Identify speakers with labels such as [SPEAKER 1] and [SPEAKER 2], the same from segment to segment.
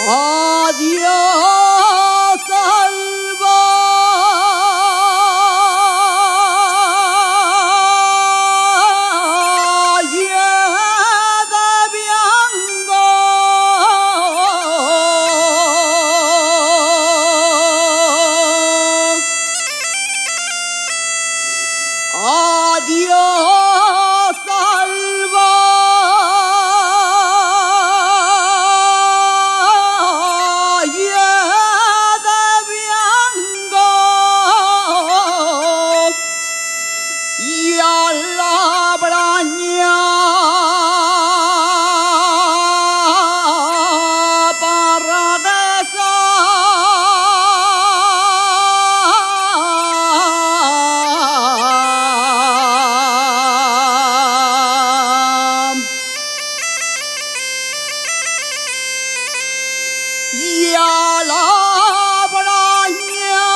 [SPEAKER 1] Adiós, alba. Adiós, alba. Y a la braña parradesa y a la braña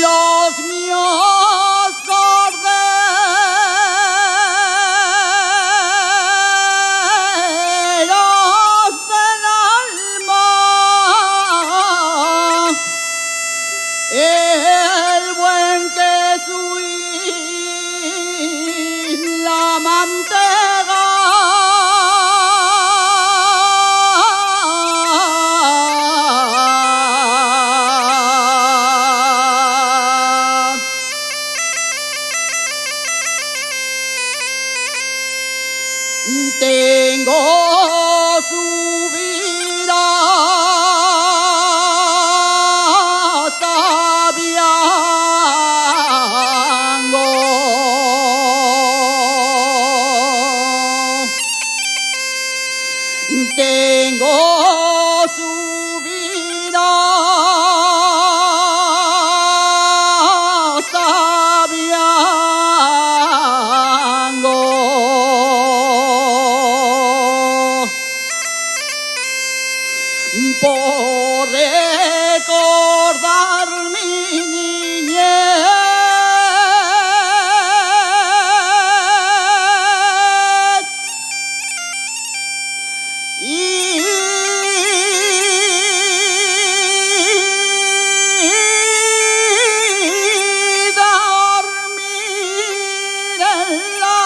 [SPEAKER 1] los míos corderos del alma, el buen queso y la mantega. Tengo su vida sabiando, tengo su vida sabiando. Por recordar mi niñez y dormir en la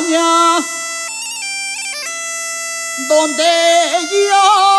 [SPEAKER 1] cabaña donde yo